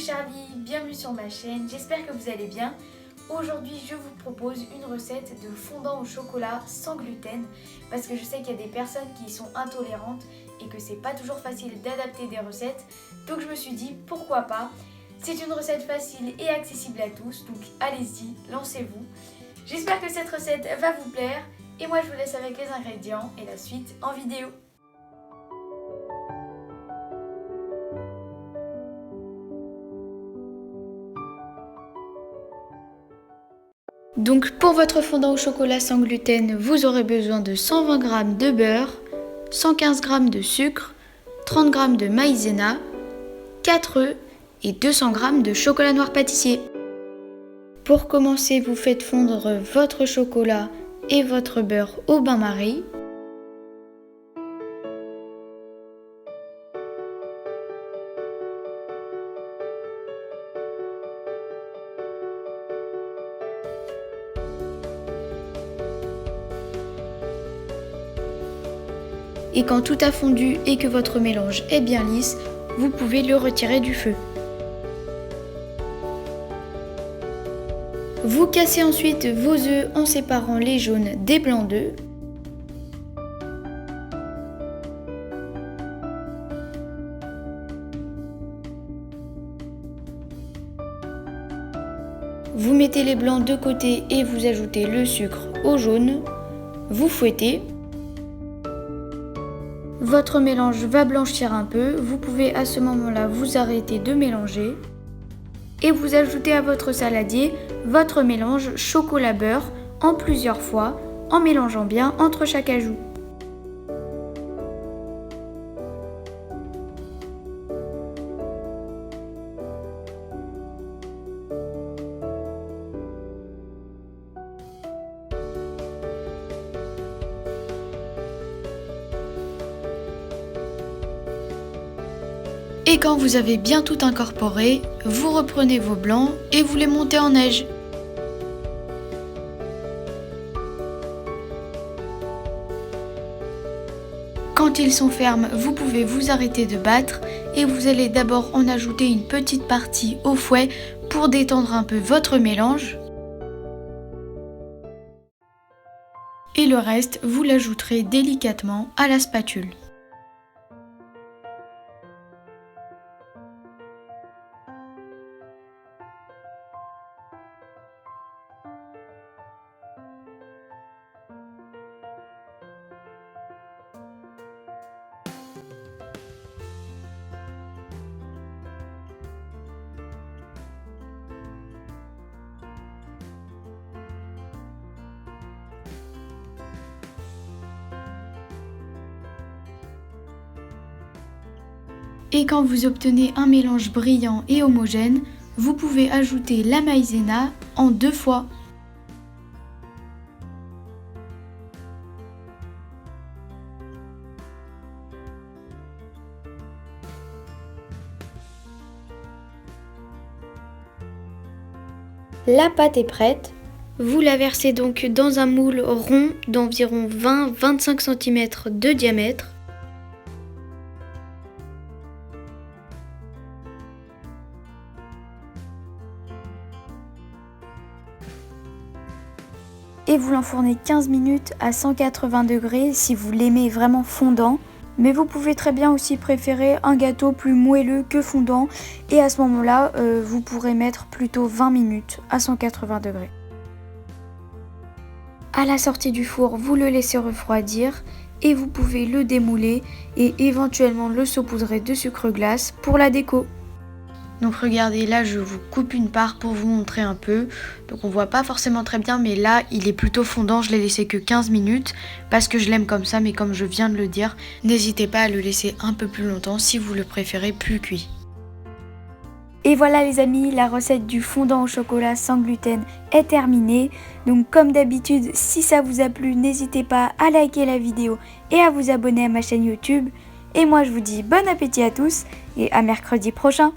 Charlie, bienvenue sur ma chaîne, j'espère que vous allez bien. Aujourd'hui je vous propose une recette de fondant au chocolat sans gluten parce que je sais qu'il y a des personnes qui y sont intolérantes et que c'est pas toujours facile d'adapter des recettes. Donc je me suis dit pourquoi pas. C'est une recette facile et accessible à tous, donc allez-y, lancez-vous. J'espère que cette recette va vous plaire et moi je vous laisse avec les ingrédients et la suite en vidéo. Donc pour votre fondant au chocolat sans gluten, vous aurez besoin de 120 g de beurre, 115 g de sucre, 30 g de maïzena, 4 œufs et 200 g de chocolat noir pâtissier. Pour commencer, vous faites fondre votre chocolat et votre beurre au bain-marie. Et quand tout a fondu et que votre mélange est bien lisse, vous pouvez le retirer du feu. Vous cassez ensuite vos œufs en séparant les jaunes des blancs d'œufs. Vous mettez les blancs de côté et vous ajoutez le sucre au jaune. Vous fouettez. Votre mélange va blanchir un peu, vous pouvez à ce moment-là vous arrêter de mélanger et vous ajoutez à votre saladier votre mélange chocolat-beurre en plusieurs fois en mélangeant bien entre chaque ajout. Et quand vous avez bien tout incorporé, vous reprenez vos blancs et vous les montez en neige. Quand ils sont fermes, vous pouvez vous arrêter de battre et vous allez d'abord en ajouter une petite partie au fouet pour détendre un peu votre mélange. Et le reste, vous l'ajouterez délicatement à la spatule. Et quand vous obtenez un mélange brillant et homogène, vous pouvez ajouter la maïzena en 2 fois. La pâte est prête. Vous la versez donc dans un moule rond d'environ 20-25 cm de diamètre. Et vous l'enfournez 15 minutes à 180 degrés si vous l'aimez vraiment fondant. Mais vous pouvez très bien aussi préférer un gâteau plus moelleux que fondant. Et à ce moment-là, vous pourrez mettre plutôt 20 minutes à 180 degrés. À la sortie du four, vous le laissez refroidir et vous pouvez le démouler et éventuellement le saupoudrer de sucre glace pour la déco. Donc regardez, là je vous coupe une part pour vous montrer un peu. Donc on voit pas forcément très bien, mais là il est plutôt fondant. Je l'ai laissé que 15 minutes parce que je l'aime comme ça, mais comme je viens de le dire, n'hésitez pas à le laisser un peu plus longtemps si vous le préférez plus cuit. Et voilà les amis, la recette du fondant au chocolat sans gluten est terminée. Donc comme d'habitude, si ça vous a plu, n'hésitez pas à liker la vidéo et à vous abonner à ma chaîne YouTube. Et moi je vous dis bon appétit à tous et à mercredi prochain.